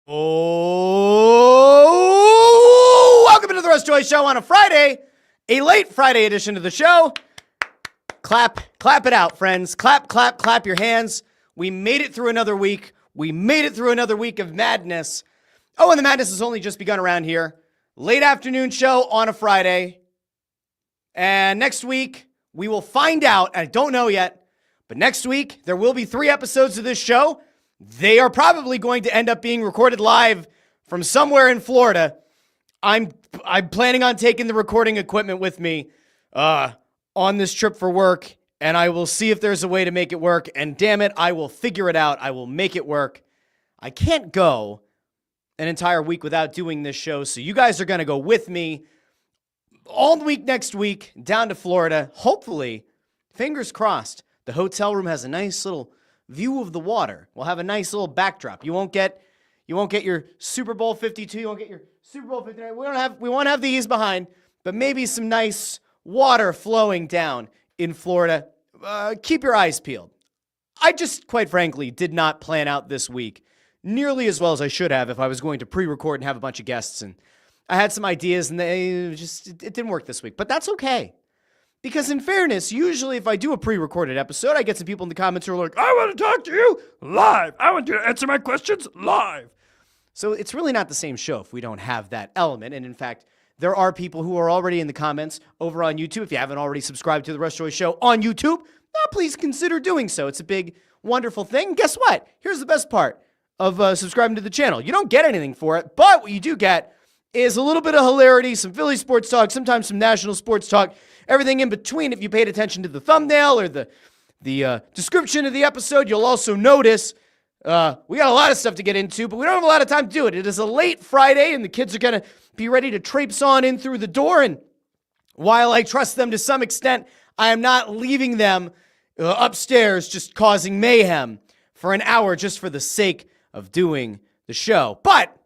Oh, welcome to the Russ Joy Show on a Friday, a late Friday edition of the show. Clap it out, friends. Clap your hands. We made it through another week. We made it through another week of madness. Oh, and the madness has only just begun around here. Late afternoon show on a Friday. And next week, we will find out. I don't know yet, but next week, there will be 3 episodes of this show. They are probably going to end up being recorded live from somewhere in Florida. I'm planning on taking the recording equipment with me on this trip for work, and I will see if there's a way to make it work. And damn it, I will figure it out. I will make it work. I can't go an entire week without doing this show, so you guys are going to go with me all week next week down to Florida. Hopefully, fingers crossed, the hotel room has a nice little view of the water. We'll have a nice little backdrop. You won't get your Super Bowl 52. You won't get your Super Bowl 59. We won't have these behind, but maybe some nice water flowing down in Florida. Keep your eyes peeled. I just, quite frankly, did not plan out this week nearly as well as I should have if I was going to pre-record and have a bunch of guests. And I had some ideas, and it didn't work this week. But that's okay. Because in fairness, usually if I do a pre-recorded episode, I get some people in the comments who are like, I want to talk to you live. I want you to answer my questions live. So it's really not the same show if we don't have that element. And in fact, there are people who are already in the comments over on YouTube. If you haven't already subscribed to the Russ Joy Show on YouTube, please consider doing so. It's a big, wonderful thing. Guess what? Here's the best part of subscribing to the channel. You don't get anything for it, but what you do get is a little bit of hilarity, some Philly sports talk, sometimes some national sports talk, everything in between. If you paid attention to the thumbnail or the description of the episode, you'll also notice we got a lot of stuff to get into, but we don't have a lot of time to do it. It is a late Friday, and the kids are going to be ready to traipse on in through the door, and while I trust them to some extent, I am not leaving them upstairs just causing mayhem for an hour just for the sake of doing the show. But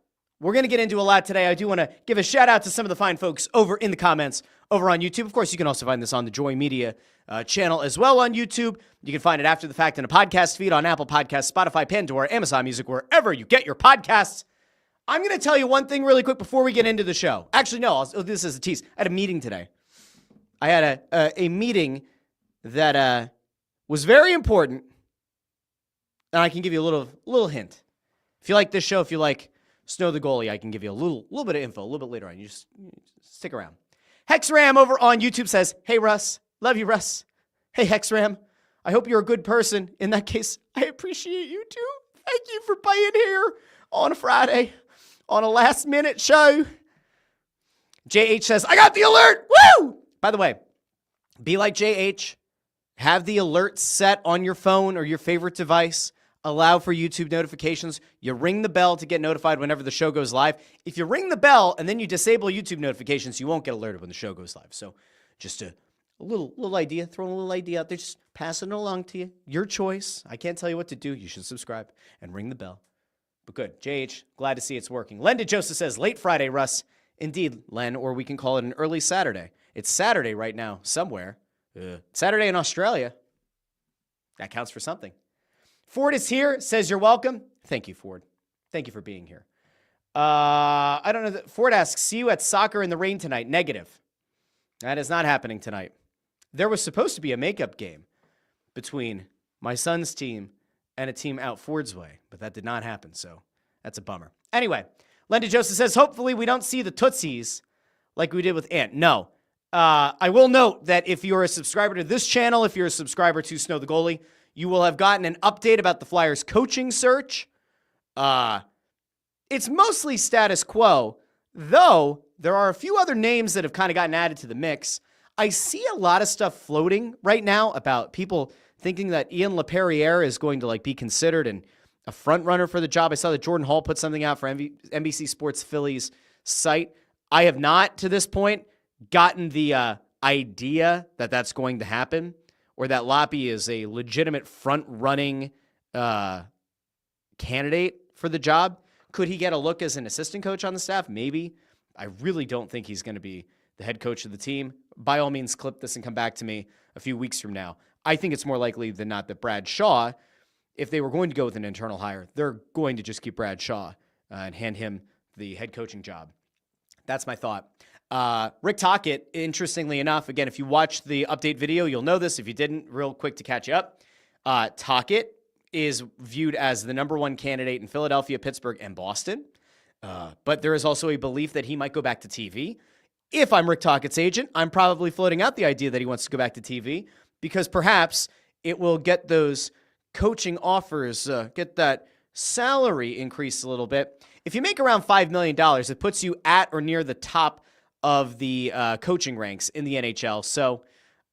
we're going to get into a lot today. I do want to give a shout out to some of the fine folks over in the comments over on YouTube. Of course, you can also find this on the Joy Media channel as well on YouTube. You can find it after the fact in a podcast feed on Apple Podcasts, Spotify, Pandora, Amazon Music, wherever you get your podcasts. I'm going to tell you one thing really quick before we get into the show. Actually, no, this is a tease. I had a meeting today. I had a meeting that was very important, and I can give you a little hint. If you like this show, if you like Snow the Goalie, I can give you a little bit of info a little bit later on. You just stick around. Hexram over on YouTube says, hey, Russ. Love you, Russ. Hey, Hexram. I hope you're a good person. In that case, I appreciate you too. Thank you for being here on a Friday on a last-minute show. JH says, I got the alert. Woo! By the way, be like JH. Have the alert set on your phone or your favorite device. Allow for YouTube notifications. You ring the bell to get notified whenever the show goes live. If you ring the bell and then you disable YouTube notifications, you won't get alerted when the show goes live. So just a little idea, throwing a little idea out there, just passing it along to you. Your choice. I can't tell you what to do. You should subscribe and ring the bell. But good. JH, glad to see it's working. Len DeJoseph says, late Friday, Russ. Indeed, Len, or we can call it an early Saturday. It's Saturday right now somewhere. Saturday in Australia. That counts for something. Ford is here, says you're welcome. Thank you, Ford. Thank you for being here. I don't know. Ford asks, see you at soccer in the rain tonight. Negative. That is not happening tonight. There was supposed to be a makeup game between my son's team and a team out Ford's way, but that did not happen, so that's a bummer. Anyway, Linda Joseph says, hopefully we don't see the Tootsies like we did with Ant. No. I will note that if you're a subscriber to this channel, if you're a subscriber to Snow the Goalie, you will have gotten an update about the Flyers coaching search. It's mostly status quo, though there are a few other names that have kind of gotten added to the mix. I see a lot of stuff floating right now about people thinking that Ian LaPerriere is going to be considered and a front runner for the job. I saw that Jordan Hall put something out for NBC Sports Phillies site. I have not, to this point, gotten the idea that that's going to happen, or that Loppy is a legitimate front-running candidate for the job. Could he get a look as an assistant coach on the staff? Maybe. I really don't think he's going to be the head coach of the team. By all means, clip this and come back to me a few weeks from now. I think it's more likely than not that Brad Shaw, if they were going to go with an internal hire, they're going to just keep Brad Shaw and hand him the head coaching job. That's my thought. Rick Tocchet, interestingly enough, again, if you watched the update video, you'll know this. If you didn't, real quick to catch you up, Tocchet is viewed as the number one candidate in Philadelphia, Pittsburgh, and Boston. But there is also a belief that he might go back to TV. If I'm Rick Tocchet's agent, I'm probably floating out the idea that he wants to go back to TV because perhaps it will get those coaching offers, get that salary increase a little bit. If you make around $5 million, it puts you at or near the top of the coaching ranks in the NHL. So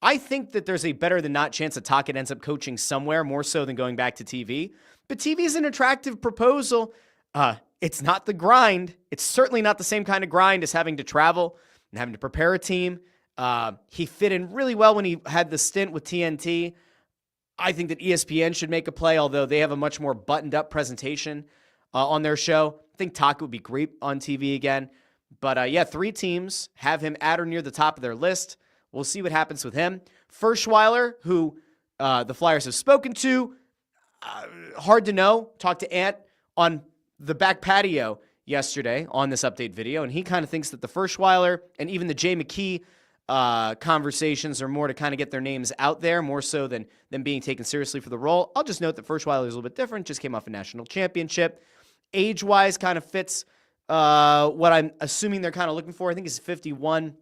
I think that there's a better than not chance that Tocchet ends up coaching somewhere more so than going back to TV. But TV is an attractive proposal. It's not the grind. It's certainly not the same kind of grind as having to travel and having to prepare a team. He fit in really well when he had the stint with TNT. I think that ESPN should make a play, although they have a much more buttoned-up presentation on their show. I think Tocchet would be great on TV again. But, yeah, 3 teams have him at or near the top of their list. We'll see what happens with him. Ferschweiler, who the Flyers have spoken to, hard to know. Talked to Ant on the back patio yesterday on this update video, and he kind of thinks that the Ferschweiler and even the Jay McKee conversations are more to kind of get their names out there, more so than them being taken seriously for the role. I'll just note that Ferschweiler is a little bit different, just came off a national championship. Age-wise kind of fits what I'm assuming they're kind of looking for. I think he's 51.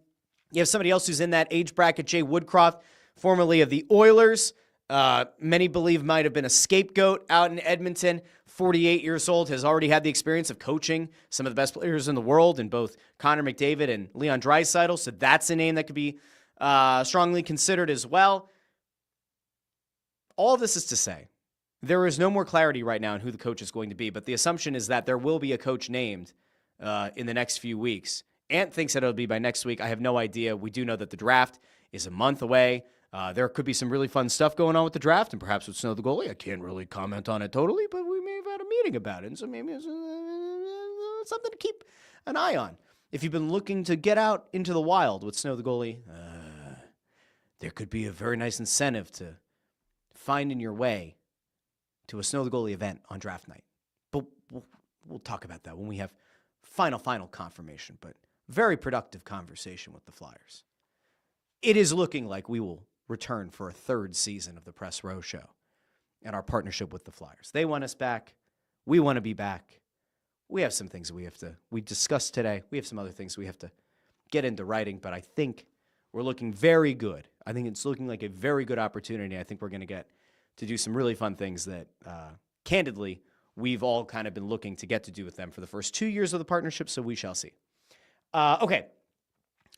You have somebody else who's in that age bracket, Jay Woodcroft, formerly of the Oilers. Many believe might have been a scapegoat out in Edmonton. 48 years old, has already had the experience of coaching some of the best players in the world in both Connor McDavid and Leon Draisaitl. So that's a name that could be strongly considered as well. All of this is to say, there is no more clarity right now on who the coach is going to be, but the assumption is that there will be a coach named in the next few weeks. Ant thinks that it'll be by next week. I have no idea. We do know that the draft is a month away. There could be some really fun stuff going on with the draft, and perhaps with Snow the goalie. I can't really comment on it totally, but we may have had a meeting about it, and so maybe it's something to keep an eye on. If you've been looking to get out into the wild with Snow the goalie, there could be a very nice incentive to finding your way to a Snow the goalie event on draft night. But we'll talk about that when we have final confirmation, but very productive conversation with the Flyers. It is looking like we will return for a 3rd season of the Press Row Show and our partnership with the Flyers. They want us back. We want to be back. We have some things we discussed today. We have some other things we have to get into writing, but I think we're looking very good. I think it's looking like a very good opportunity. I think we're going to get to do some really fun things that, candidly, we've all kind of been looking to get to do with them for the first 2 years of the partnership, so we shall see. Okay,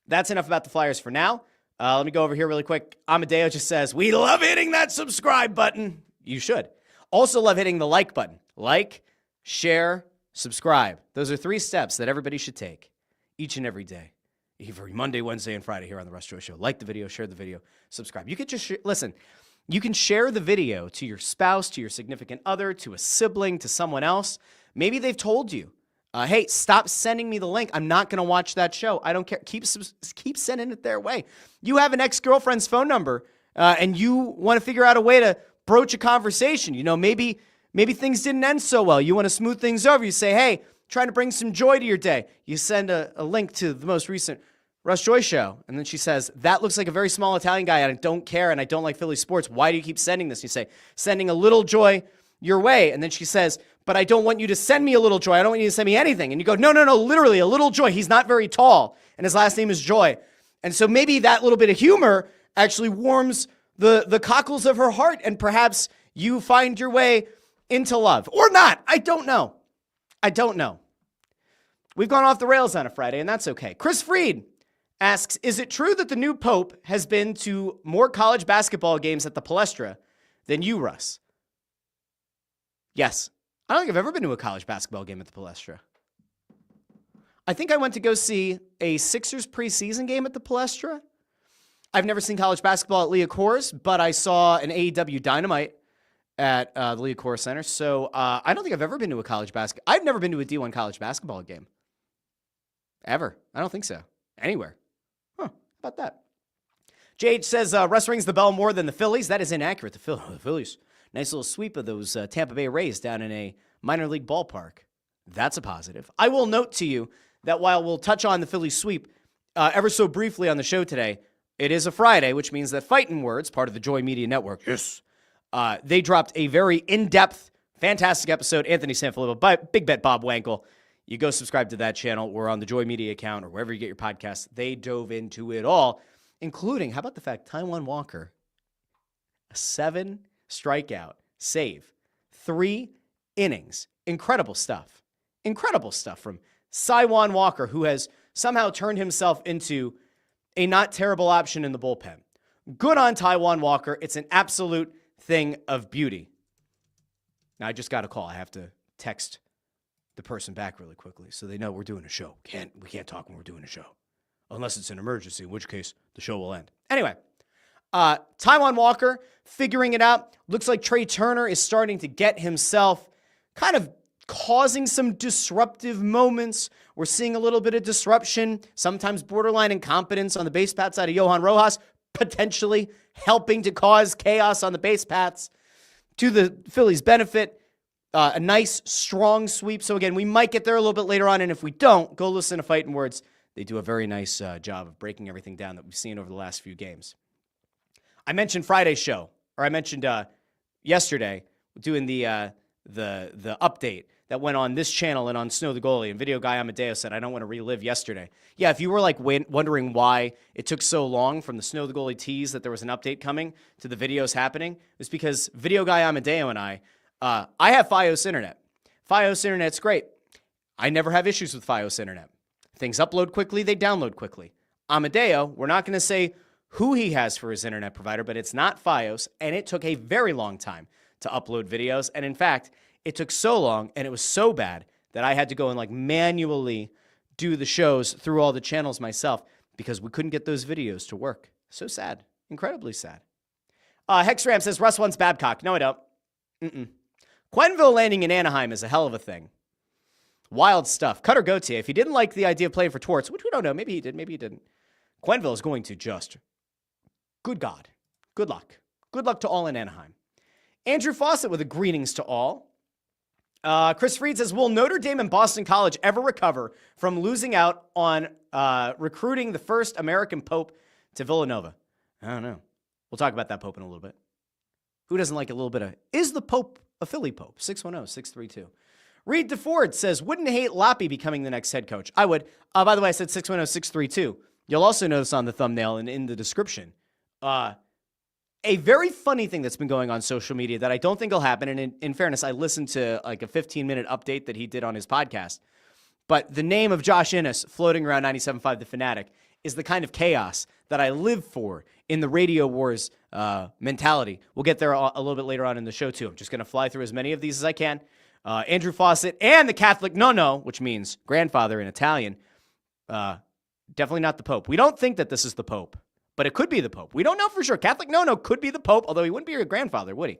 that's enough about the Flyers for now. Let me go over here really quick. Amadeo just says, we love hitting that subscribe button. You should. Also love hitting the like button. Like, share, subscribe. Those are 3 steps that everybody should take each and every day. Every Monday, Wednesday, and Friday here on the Russ Joy Show. Like the video, share the video, subscribe. You could just listen. You can share the video to your spouse, to your significant other, to a sibling, to someone else. Maybe they've told you, hey, stop sending me the link. I'm not going to watch that show. I don't care. Keep sending it their way. You have an ex-girlfriend's phone number, and you want to figure out a way to broach a conversation. You know, maybe things didn't end so well. You want to smooth things over. You say, hey, trying to bring some joy to your day. You send a link to the most recent Russ Joy Show. And then she says, that looks like a very small Italian guy. I don't care, and I don't like Philly sports. Why do you keep sending this? You say, sending a little joy your way. And then she says, but I don't want you to send me a little joy. I don't want you to send me anything. And you go, no, literally a little joy. He's not very tall, and his last name is Joy. And so maybe that little bit of humor actually warms the cockles of her heart, and perhaps you find your way into love. Or not. I don't know. We've gone off the rails on a Friday, and that's okay. Chris Freed asks, is it true that the new Pope has been to more college basketball games at the Palestra than you, Russ? Yes. I don't think I've ever been to a college basketball game at the Palestra. I think I went to go see a Sixers preseason game at the Palestra. I've never seen college basketball at Leah Coors, but I saw an AEW Dynamite at the Leah Coors Center. So I don't think I've ever been to a college basketball. I've never been to a D1 college basketball game. Ever. I don't think so. Anywhere. Huh. How about that? JH says, Russ rings the bell more than the Phillies. That is inaccurate. The Phillies. Nice little sweep of those Tampa Bay Rays down in a minor league ballpark. That's a positive. I will note to you that while we'll touch on the Phillies sweep ever so briefly on the show today, it is a Friday, which means that Phightin Words, part of the Joy Media Network, yes, they dropped a very in-depth, fantastic episode. Anthony Sanfilippo, Big Bet Bob Wankel. You go subscribe to that channel. We're on the Joy Media account or wherever you get your podcasts. They dove into it all, including, how about the fact, Taijuan Walker, a 7 strikeout save, 3 innings. Incredible stuff. Incredible stuff from Taijuan Walker, who has somehow turned himself into a not terrible option in the bullpen. Good on Taijuan Walker. It's an absolute thing of beauty. Now, I just got a call. I have to text the person back really quickly so they know we're doing a show. We can't talk when we're doing a show. Unless it's an emergency, in which case the show will end. Anyway, Taijuan Walker figuring it out. Looks like Trey Turner is starting to get himself kind of causing some disruptive moments. We're seeing a little bit of disruption, sometimes borderline incompetence on the base path side of Johan Rojas, potentially helping to cause chaos on the base paths to the Phillies' benefit. A nice, strong sweep. So again, we might get there a little bit later on, and if we don't, go listen to Phightin Words. They do a very nice job of breaking everything down that we've seen over the last few games. I mentioned Friday's show, or I mentioned yesterday doing the update that went on this channel and on Snow the Goalie, and Video Guy Amadeo said, I don't want to relive yesterday. Yeah, if you were like wondering why it took so long from the Snow the Goalie tease that there was an update coming to the videos happening, it was because Video Guy Amadeo and I have Fios internet. Fios internet's great. I never have issues with Fios internet. Things upload quickly, they download quickly. Amadeo, we're not going to say who he has for his internet provider, but it's not Fios, and it took a very long time to upload videos. And in fact, it took so long and it was so bad that I had to go and like manually do the shows through all the channels myself because we couldn't get those videos to work. So sad. Incredibly sad. Hexram says, Russ wants Babcock. No, I don't. Quenville landing in Anaheim is a hell of a thing. Wild stuff. Cutter Gauthier, if he didn't like the idea of playing for Torts, which we don't know, maybe he did, maybe he didn't. Quenville is going to just, good God, good luck. Good luck to all in Anaheim. Andrew Fawcett with a greetings to all. Chris Freed says, will Notre Dame and Boston College ever recover from losing out on recruiting the first American Pope to Villanova? I don't know. We'll talk about that Pope in a little bit. Who doesn't like a little bit of, is the Pope a Philly Pope? 610-632. Reed DeFord says, wouldn't hate Loppy becoming the next head coach. I would. By the way, I said 610-632. You'll also notice on the thumbnail and in the description, a very funny thing that's been going on social media that I don't think will happen. And in fairness, I listened to like a 15-minute update that he did on his podcast. But the name of Josh Innes floating around 97.5 The Fanatic is the kind of chaos that I live for in the Radio Wars mentality. We'll get there a little bit later on in the show, too. I'm just going to fly through as many of these as I can. Andrew Fawcett and the Catholic no-no, which means grandfather in Italian. Definitely not the Pope. We don't think that this is the Pope, but it could be the Pope. We don't know for sure. Catholic no-no could be the Pope, although he wouldn't be your grandfather, would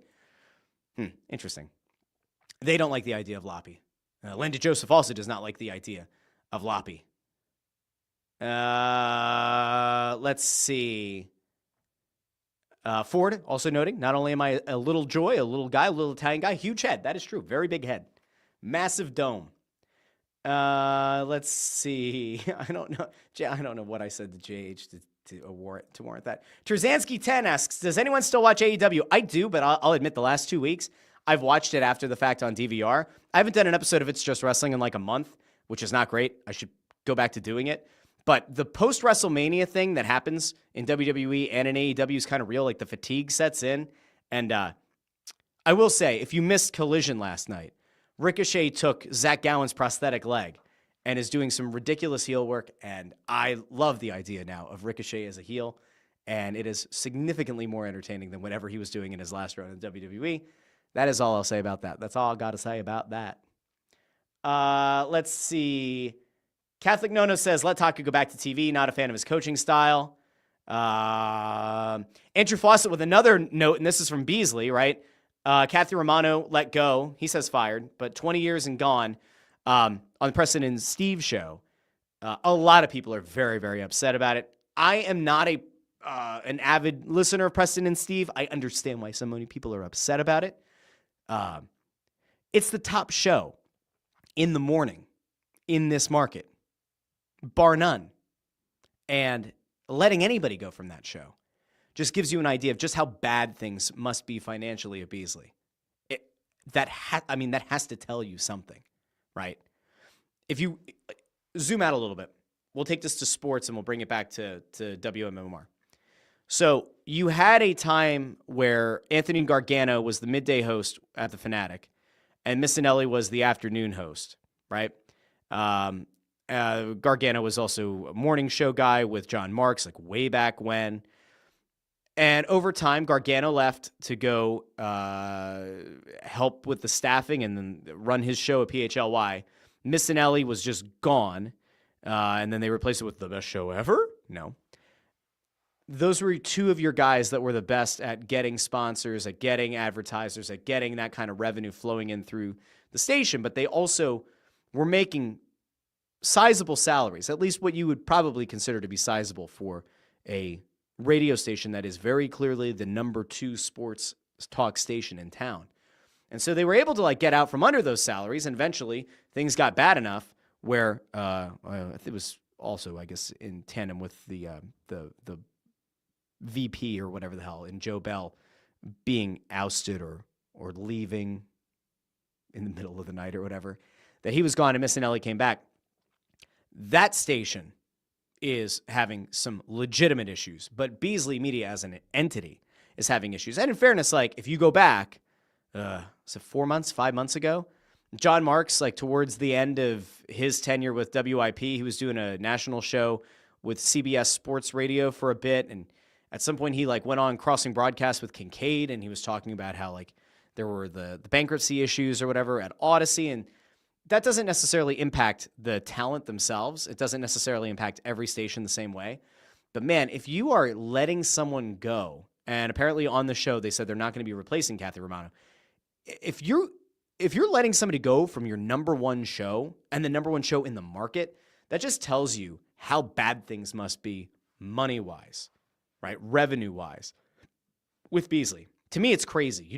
he? Interesting. They don't like the idea of Loppy. Linda Joseph also does not like the idea of Loppy. Let's see. Ford also noting, not only am I a little joy, a little guy, a little Italian guy, huge head. That is true. Very big head. Massive dome. Let's see. I don't know what I said to JH to warrant that. Trzanski 10 asks, does anyone still watch AEW? I do, but I'll admit the last 2 weeks, I've watched it after the fact on DVR. I haven't done an episode of It's Just Wrestling in like a month, which is not great. I should go back to doing it. But the post-WrestleMania thing that happens in WWE and in AEW is kind of real. Like the fatigue sets in. And I will say, if you missed Collision last night, Ricochet took Zach Gowen's prosthetic leg and is doing some ridiculous heel work. And I love the idea now of Ricochet as a heel. And it is significantly more entertaining than whatever he was doing in his last run in WWE. That is all I'll say about that. That's all I've got to say about that. Let's see. Catholic Nono says, let Taka go back to TV. Not a fan of his coaching style. Andrew Fawcett with another note, and this is from Beasley, right? Kathy Romano let go. He says fired, but 20 years and gone on the Preston and Steve show. A lot of people are very, very upset about it. I am not an avid listener of Preston and Steve. I understand why so many people are upset about it. It's the top show in the morning in this market, bar none. And letting anybody go from that show just gives you an idea of just how bad things must be financially at Beasley. That has to tell you something, right? If you zoom out a little bit, we'll take this to sports and we'll bring it back to WMMR. So you had a time where Anthony Gargano was the midday host at the Fanatic, and Missinelli was the afternoon host, right? Gargano was also a morning show guy with John Marks, like way back when. And over time, Gargano left to go help with the staffing and then run his show at PHLY. Missinelli was just gone, and then they replaced it with the best show ever? No. Those were two of your guys that were the best at getting sponsors, at getting advertisers, at getting that kind of revenue flowing in through the station. But they also were making sizable salaries, at least what you would probably consider to be sizable for a radio station that is very clearly the number 2 sports talk station in town. And so they were able to like get out from under those salaries, and eventually things got bad enough where it was also, I guess, in tandem with the VP or whatever the hell, and Joe Bell being ousted or leaving in the middle of the night or whatever, that he was gone and Missinelli came back. That station is having some legitimate issues, but Beasley Media as an entity is having issues. And in fairness, like if you go back, is it 4 months, 5 months ago? John Marks, like towards the end of his tenure with WIP, he was doing a national show with CBS Sports Radio for a bit, and at some point he like went on Crossing Broadcast with Kincaid, and he was talking about how like there were the bankruptcy issues or whatever at Odyssey, and that doesn't necessarily impact the talent themselves. It doesn't necessarily impact every station the same way. But man, if you are letting someone go, and apparently on the show they said they're not going to be replacing Kathy Romano, if you're letting somebody go from your number 1 show and the number 1 show in the market, that just tells you how bad things must be money-wise, right? Revenue-wise with Beasley. To me, it's crazy.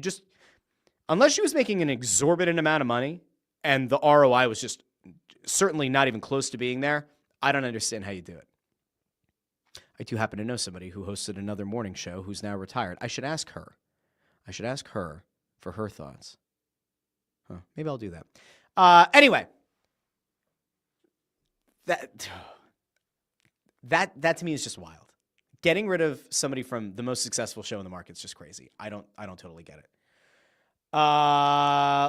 Unless she was making an exorbitant amount of money and the ROI was just certainly not even close to being there, I don't understand how you do it. I do happen to know somebody who hosted another morning show who's now retired. I should ask her for her thoughts. Maybe I'll do that. Anyway, that to me is just wild. Getting rid of somebody from the most successful show in the market is just crazy. I don't totally get it.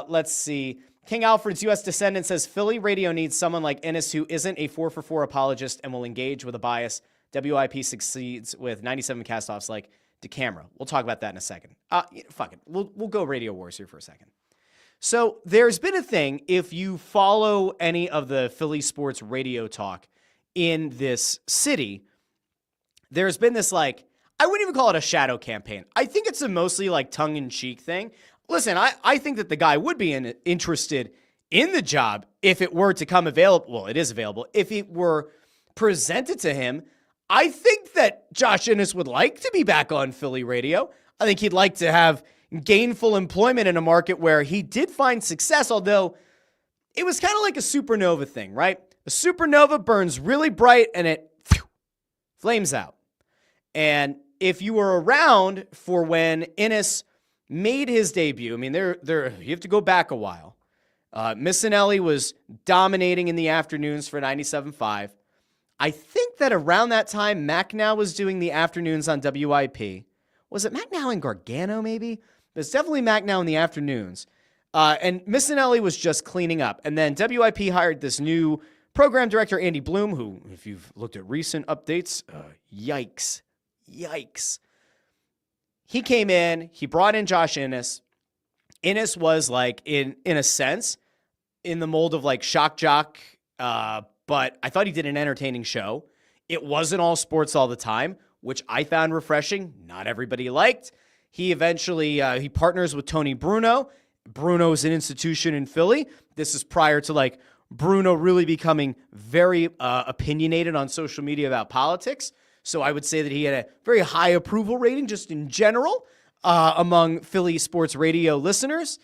Let's see. King Alfred's U.S. Descendant says Philly radio needs someone like Ennis who isn't a 4for4 apologist and will engage with a bias. WIP succeeds with 97 castoffs like DeCamera. We'll talk about that in a second. Fuck it. We'll go Radio Wars here for a second. So there's been a thing, if you follow any of the Philly sports radio talk in this city, there's been this like, I wouldn't even call it a shadow campaign. I think it's a mostly like tongue-in-cheek thing. Listen, I think that the guy would be interested in the job if it were to come available. Well, it is available. If it were presented to him, I think that Josh Innes would like to be back on Philly radio. I think he'd like to have gainful employment in a market where he did find success, although it was kind of like a supernova thing, right? A supernova burns really bright and it flames out. And if you were around for when Innes made his debut, I mean, you have to go back a while. Missinelli was dominating in the afternoons for 97.5. I think that around that time, Macnow was doing the afternoons on WIP. Was it Macnow and Gargano, maybe? But it's definitely Macnow in the afternoons. And Missinelli was just cleaning up. And then WIP hired this new program director, Andy Bloom, who, if you've looked at recent updates, yikes. He came in, he brought in Josh Innes. Innes was like, in a sense, in the mold of like Shock Jock, but I thought he did an entertaining show. It wasn't all sports all the time, which I found refreshing. Not everybody liked. He eventually, he partners with Tony Bruno. Bruno is an institution in Philly. This is prior to like Bruno really becoming very opinionated on social media about politics. So I would say that he had a very high approval rating just in general among Philly sports radio listeners.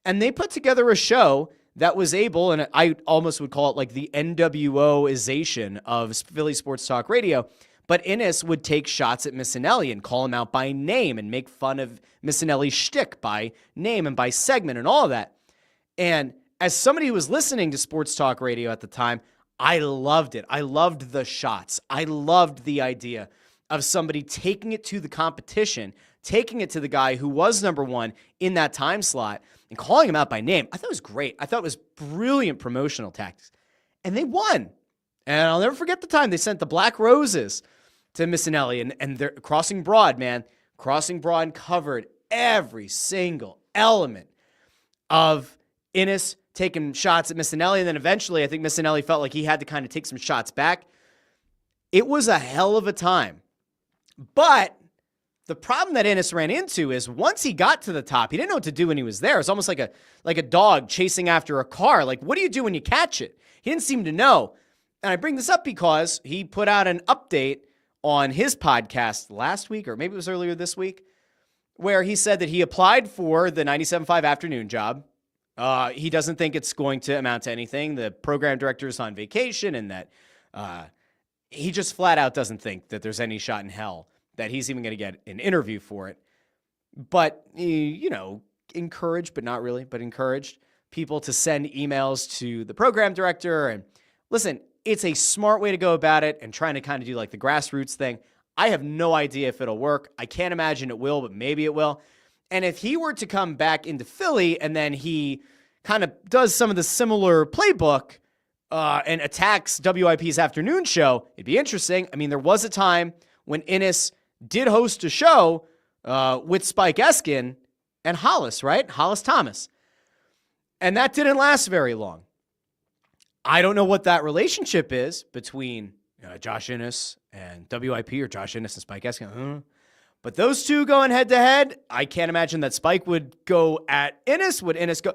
And they put together a show that was able, and I almost would call it like the NWO-ization of Philly Sports Talk Radio, but Innes would take shots at Missinelli and call him out by name and make fun of Missinelli's shtick by name and by segment and all of that. And as somebody who was listening to Sports Talk Radio at the time, I loved it. I loved the shots. I loved the idea of somebody taking it to the competition, taking it to the guy who was number one in that time slot and calling him out by name. I thought it was great. I thought it was brilliant promotional tactics. And they won. And I'll never forget the time they sent the Black Roses to Missinelli, and they're Crossing Broad, man. Crossing Broad covered every single element of Innes taking shots at Missinelli, and then eventually I think Missinelli felt like he had to kind of take some shots back. It was a hell of a time. But the problem that Innes ran into is once he got to the top, he didn't know what to do when he was there. It's almost like a dog chasing after a car. Like, what do you do when you catch it? He didn't seem to know. And I bring this up because he put out an update on his podcast last week, or maybe it was earlier this week, where he said that he applied for the 97.5 afternoon job. He doesn't think it's going to amount to anything. The program director is on vacation, and that he just flat out doesn't think that there's any shot in hell that he's even going to get an interview for it. But, encouraged, but not really, but encouraged people to send emails to the program director. And listen, it's a smart way to go about it and trying to kind of do like the grassroots thing. I have no idea if it'll work. I can't imagine it will, but maybe it will. And if he were to come back into Philly and then he kind of does some of the similar playbook and attacks WIP's afternoon show, it'd be interesting. I mean, there was a time when Innes did host a show with Spike Eskin and Hollis, right? Hollis Thomas. And that didn't last very long. I don't know what that relationship is between Josh Innes and WIP or Josh Innes and Spike Eskin. But those two going head-to-head, I can't imagine that Spike would go at Innes. Would Innes go?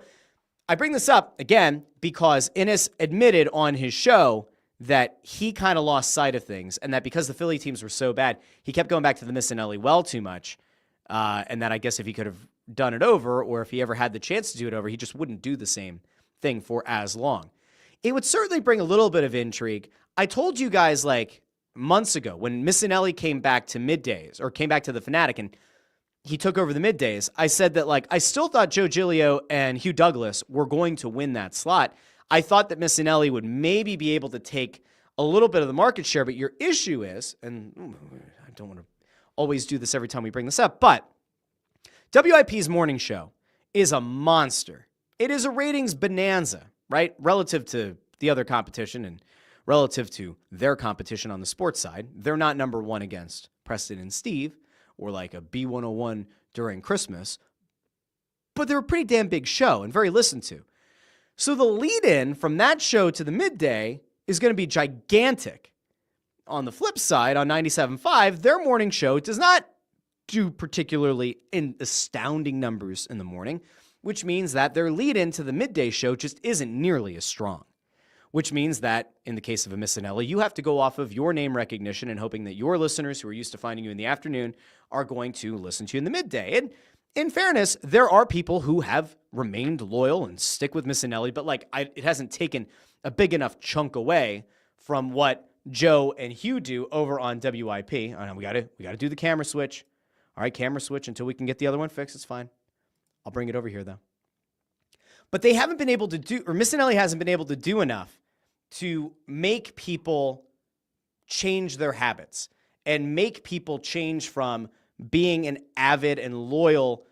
I bring this up, again, because Innes admitted on his show that he kind of lost sight of things and that because the Philly teams were so bad, he kept going back to the Missinelli well too much. And that I guess if he could have done it over or if he ever had the chance to do it over, he just wouldn't do the same thing for as long. It would certainly bring a little bit of intrigue. I told you guys like months ago when Missinelli came back to middays or came back to the Fanatic and he took over the middays, I said that like I still thought Joe Giglio and Hugh Douglas were going to win that slot. I thought that Missinelli would maybe be able to take a little bit of the market share, but your issue is, and I don't want to always do this every time we bring this up, but WIP's morning show is a monster. It is a ratings bonanza, right? Relative to the other competition and relative to their competition on the sports side. They're not number one against Preston and Steve or like a B101 during Christmas, but they're a pretty damn big show and very listened to. So the lead-in from that show to the midday is going to be gigantic. On the flip side, on 97.5, their morning show does not do particularly in astounding numbers in the morning, which means that their lead-in to the midday show just isn't nearly as strong, which means that in the case of a Missinelli, you have to go off of your name recognition and hoping that your listeners who are used to finding you in the afternoon are going to listen to you in the midday. And in fairness, there are people who have remained loyal and stick with Missinelli, but it hasn't taken a big enough chunk away from what Joe and Hugh do over on WIP. I know we got to do the camera switch. All right, camera switch until we can get the other one fixed. It's fine. I'll bring it over here though. But they haven't been able to do, or Missinelli hasn't been able to do enough to make people change their habits and make people change from being an avid and loyal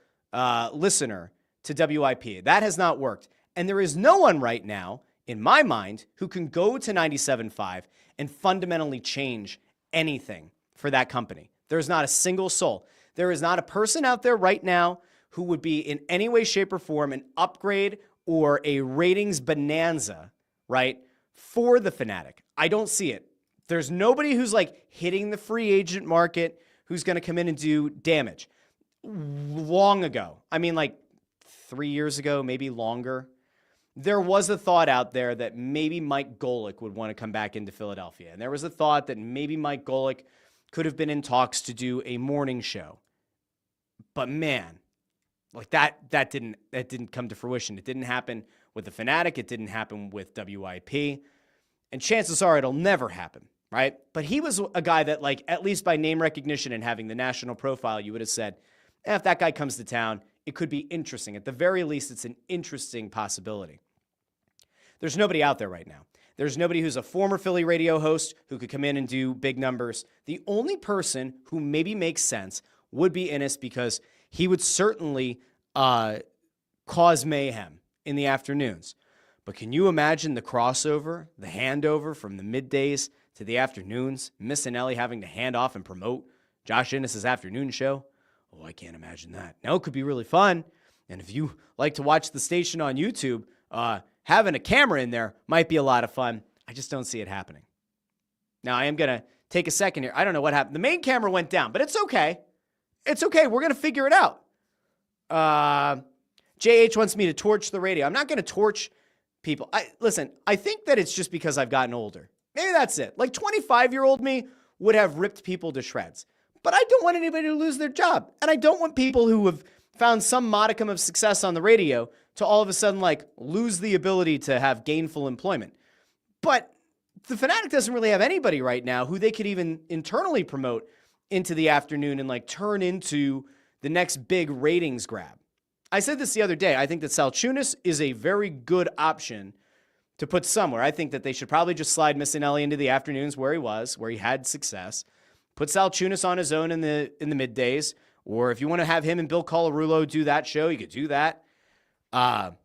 listener to WIP. That has not worked. And there is no one right now, in my mind, who can go to 97.5 and fundamentally change anything for that company. There's not a single soul. There is not a person out there right now who would be in any way, shape, or form an upgrade or a ratings bonanza, right, for the Fanatic. I don't see it. There's nobody who's like hitting the free agent market who's going to come in and do damage. Long ago, I mean like 3 years ago, maybe longer, there was a thought out there that maybe Mike Golick would want to come back into Philadelphia. And there was a thought that maybe Mike Golick could have been in talks to do a morning show. But man, like that didn't come to fruition. It didn't happen with the Fanatic. It didn't happen with WIP. And chances are it'll never happen, right? But he was a guy that, like, at least by name recognition and having the national profile, you would have said, if that guy comes to town, it could be interesting. At the very least, it's an interesting possibility. There's nobody out there right now. There's nobody who's a former Philly radio host who could come in and do big numbers. The only person who maybe makes sense would be Innes, because he would certainly cause mayhem in the afternoons. But can you imagine the crossover, the handover from the middays to the afternoons, Missinelli having to hand off and promote Josh Innes' afternoon show? Oh, I can't imagine that. Now, it could be really fun. And if you like to watch the station on YouTube, having a camera in there might be a lot of fun. I just don't see it happening. Now, I am going to take a second here. I don't know what happened. The main camera went down, but it's okay. It's okay. We're going to figure it out. JH wants me to torch the radio. I'm not going to torch people. Listen, I think that it's just because I've gotten older. Maybe that's it. Like 25-year-old me would have ripped people to shreds. But I don't want anybody to lose their job. And I don't want people who have found some modicum of success on the radio to all of a sudden, like, lose the ability to have gainful employment. But the Fanatic doesn't really have anybody right now who they could even internally promote into the afternoon and, like, turn into the next big ratings grab. I said this the other day. I think that Salchunas is a very good option to put somewhere. I think that they should probably just slide Missinelli into the afternoons where he had success. Put Salchunas on his own in the middays. Or if you want to have him and Bill Colarulo do that show, you could do that. But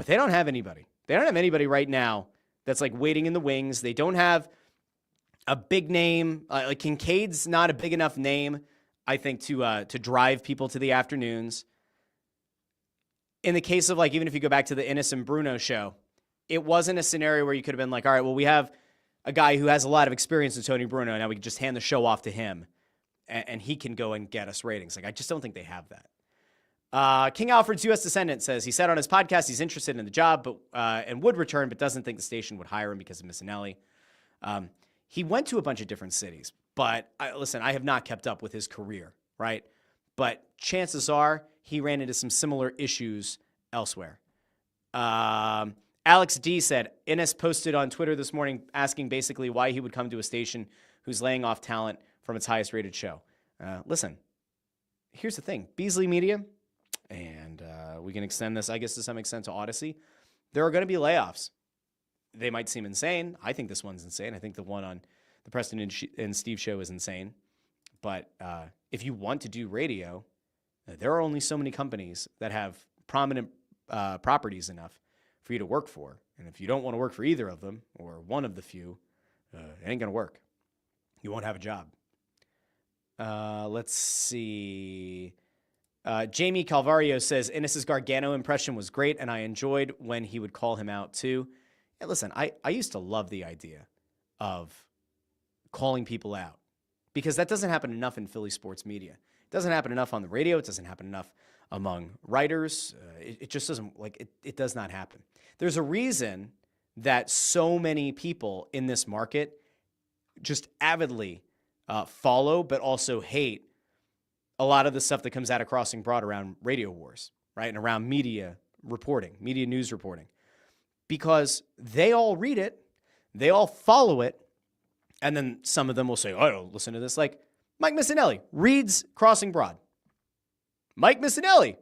they don't have anybody. They don't have anybody right now that's, like, waiting in the wings. They don't have a big name. Like, Kincaid's not a big enough name, I think, to drive people to the afternoons. In the case of, like, even if you go back to the Innes and Bruno show, it wasn't a scenario where you could have been like, all right, well, we have a guy who has a lot of experience in Tony Bruno, and now we can just hand the show off to him, and he can go and get us ratings. Like, I just don't think they have that. King Alfred's U.S. Descendant says he said on his podcast he's interested in the job and would return, but doesn't think the station would hire him because of Missinelli. He went to a bunch of different cities, but listen, I have not kept up with his career, right? But chances are he ran into some similar issues elsewhere. Alex D said, Innes posted on Twitter this morning asking basically why he would come to a station who's laying off talent from its highest rated show. Listen, here's the thing. Beasley Media, and we can extend this, I guess, to some extent to Odyssey. There are going to be layoffs. They might seem insane. I think this one's insane. I think the one on the Preston and Steve show is insane. But if you want to do radio, there are only so many companies that have prominent properties enough for you to work for. And if you don't want to work for either of them, or one of the few, it ain't going to work. You won't have a job. Let's see. Jamie Calvario says, Innes' Gargano impression was great, and I enjoyed when he would call him out too. And listen, I used to love the idea of calling people out, because that doesn't happen enough in Philly sports media. It doesn't happen enough on the radio. It doesn't happen enough among writers. It just doesn't, like, it does not happen. There's a reason that so many people in this market just avidly follow, but also hate a lot of the stuff that comes out of Crossing Broad around radio wars, right? And around media reporting, media news reporting, because they all read it, they all follow it, and then some of them will say, oh, I don't listen to this. Like Mike Missinelli reads Crossing Broad. Mike Missinelli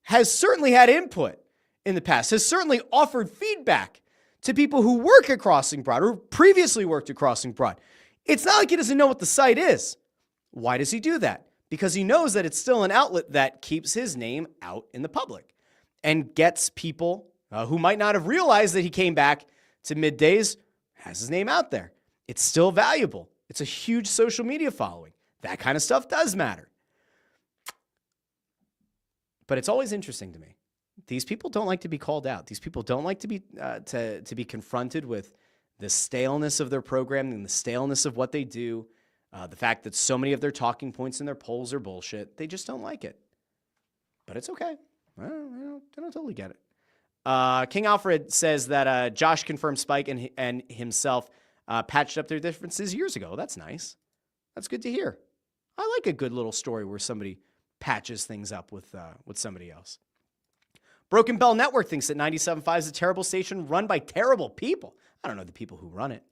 has certainly had input in the past, has certainly offered feedback to people who work at Crossing Broad or previously worked at Crossing Broad. It's not like he doesn't know what the site is. Why does he do that? Because he knows that it's still an outlet that keeps his name out in the public and gets people who might not have realized that he came back to middays, has his name out there. It's still valuable. It's a huge social media following. That kind of stuff does matter. But it's always interesting to me. These people don't like to be called out. These people don't like to be confronted with the staleness of their programming and the staleness of what they do. The fact that so many of their talking points in their polls are bullshit. They just don't like it. But it's okay. I don't totally get it. King Alfred says that Josh confirmed Spike and himself patched up their differences years ago. That's nice. That's good to hear. I like a good little story where somebody patches things up with somebody else. Broken Bell Network thinks that 97.5 is a terrible station run by terrible people. I don't know the people who run it.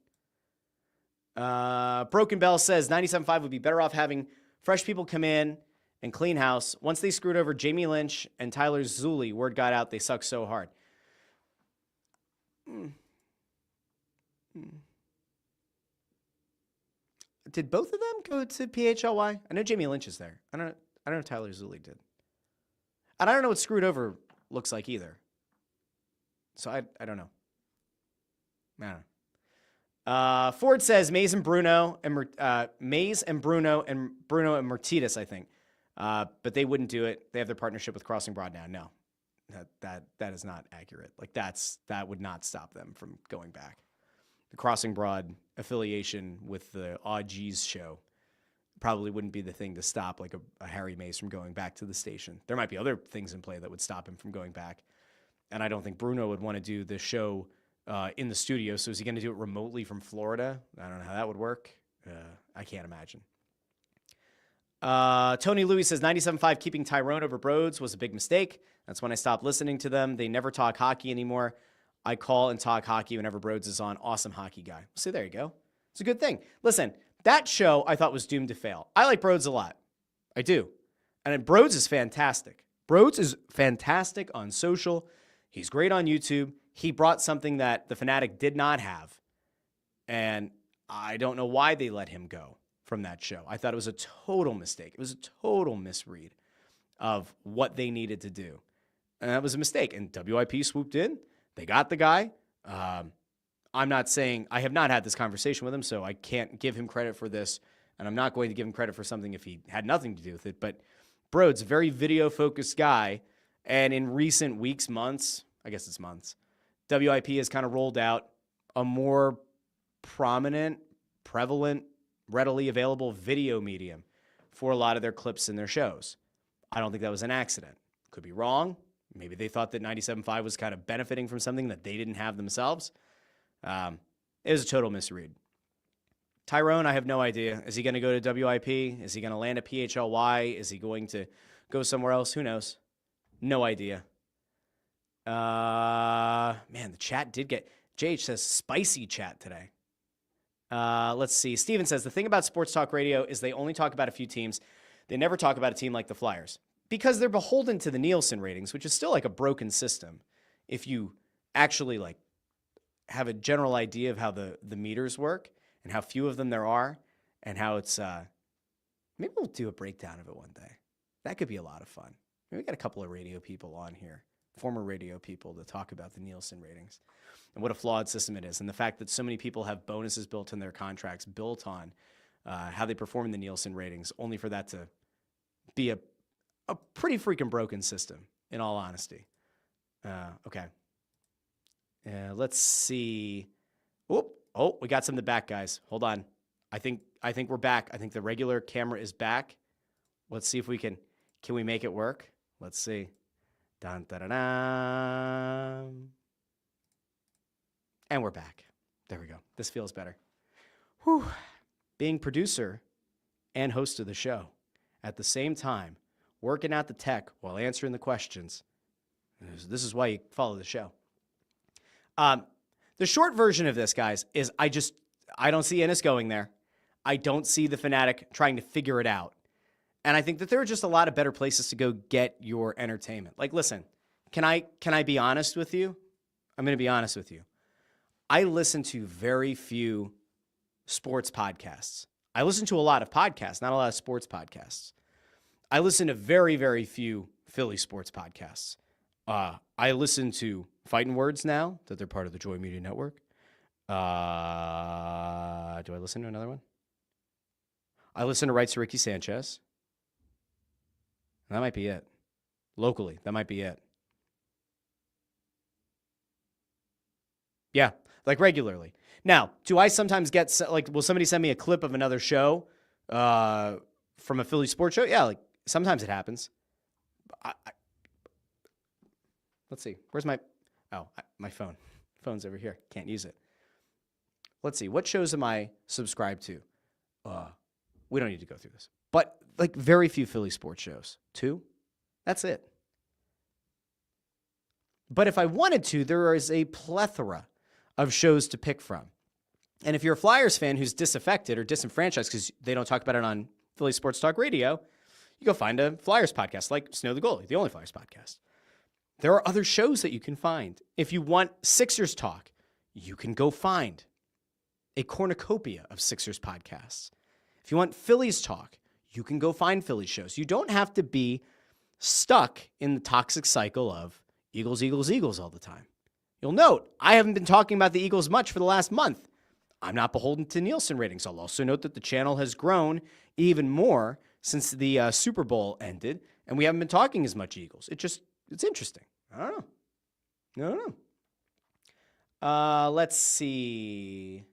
Broken Bell says 97.5 would be better off having fresh people come in and clean house. Once they screwed over Jamie Lynch and Tyler Zulli, word got out they suck so hard. Did both of them go to PHLY? I know Jamie Lynch is there. I don't know if Tyler Zulli did. And I don't know what screwed over looks like either. So I don't know. I don't know. Ford says Mays and Bruno and Martinez, I think. But they wouldn't do it. They have their partnership with Crossing Broad now. No. That is not accurate. Like that would not stop them from going back. The Crossing Broad affiliation with the G's show probably wouldn't be the thing to stop like a Harry Mays from going back to the station. There might be other things in play that would stop him from going back. And I don't think Bruno would want to do the show in the studio. So is he going to do it remotely from Florida? I don't know how that would work. I can't imagine. Tony Louis says 97.5 keeping Tyrone over Broads was a big mistake. That's when I stopped listening to them. They never talk hockey anymore. I call and talk hockey whenever Broads is on. Awesome hockey guy. So there you go. It's a good thing. Listen, that show I thought was doomed to fail. I like Broads a lot. I do. And Broads is fantastic. Broads is fantastic on social. He's great on YouTube. He brought something that the Fanatic did not have. And I don't know why they let him go from that show. I thought it was a total mistake. It was a total misread of what they needed to do. And that was a mistake. And WIP swooped in. They got the guy. I'm not saying, I have not had this conversation with him, so I can't give him credit for this. And I'm not going to give him credit for something if he had nothing to do with it. But Broads, a very video-focused guy. And in recent weeks, months, I guess it's months, WIP has kind of rolled out a more prominent, prevalent, readily available video medium for a lot of their clips and their shows. I don't think that was an accident. Could be wrong. Maybe they thought that 97.5 was kind of benefiting from something that they didn't have themselves. It was a total misread. Tyrone, I have no idea. Is he going to go to WIP? Is he going to land at PHLY? Is he going to go somewhere else? Who knows? No idea. Man, the chat did get... JH says spicy chat today. Let's see. Steven says, the thing about sports talk radio is they only talk about a few teams. They never talk about a team like the Flyers because they're beholden to the Nielsen ratings, which is still like a broken system. If you actually like have a general idea of how the meters work and how few of them there are and how it's, maybe we'll do a breakdown of it one day. That could be a lot of fun. Maybe we got a couple of radio people on here, former radio people, to talk about the Nielsen ratings and what a flawed system it is. And the fact that so many people have bonuses built in their contracts, built on how they perform in the Nielsen ratings, only for that to be a pretty freaking broken system, in all honesty. Okay. Let's see. Oh, we got some in the back, guys. Hold on. I think we're back. I think the regular camera is back. Let's see if we can we make it work? Let's see. Dun, da, da, da. And we're back. There we go. This feels better. Whew. Being producer and host of the show at the same time, working out the tech while answering the questions. This is why you follow the show. The short version of this, guys, is I don't see Ennis going there. I don't see the Fanatic trying to figure it out. And I think that there are just a lot of better places to go get your entertainment. Like, listen, can I be honest with you? I'm going to be honest with you. I listen to very few sports podcasts. I listen to a lot of podcasts, not a lot of sports podcasts. I listen to very, very few Philly sports podcasts. I listen to Phightin Words now that they're part of the Joy Media Network. Do I listen to another one? I listen to Rights to Ricky Sanchez. That might be it. Locally, that might be it. Yeah, like regularly. Now, do I sometimes get, like, will somebody send me a clip of another show from a Philly sports show? Yeah, like, sometimes it happens. Let's see. Where's my phone? Phone's over here. Can't use it. Let's see. What shows am I subscribed to? We don't need to go through this. But, like, very few Philly sports shows. 2? That's it. But if I wanted to, there is a plethora of shows to pick from. And if you're a Flyers fan who's disaffected or disenfranchised because they don't talk about it on Philly Sports Talk Radio, you go find a Flyers podcast like Snow the Goalie, the only Flyers podcast. There are other shows that you can find. If you want Sixers talk, you can go find a cornucopia of Sixers podcasts. If you want Phillies talk, you can go find Phillies shows. You don't have to be stuck in the toxic cycle of Eagles, Eagles, Eagles all the time. You'll note, I haven't been talking about the Eagles much for the last month. I'm not beholden to Nielsen ratings. I'll also note that the channel has grown even more since the Super Bowl ended, and we haven't been talking as much Eagles. It's interesting. I don't know. Let's see.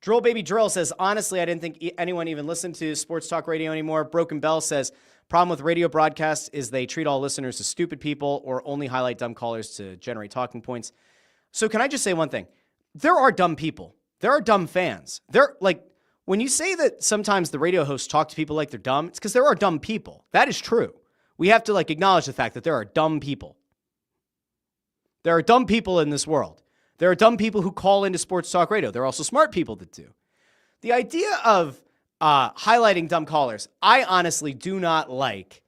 Drill Baby Drill says, honestly, I didn't think anyone even listened to Sports Talk Radio anymore. Broken Bell says, problem with radio broadcasts is they treat all listeners as stupid people or only highlight dumb callers to generate talking points. So can I just say one thing? There are dumb people. There are dumb fans. When you say that sometimes the radio hosts talk to people like they're dumb, it's because there are dumb people. That is true. We have to acknowledge the fact that there are dumb people. There are dumb people in this world. There are dumb people who call into Sports Talk Radio. There are also smart people that do. The idea of highlighting dumb callers, I honestly do not like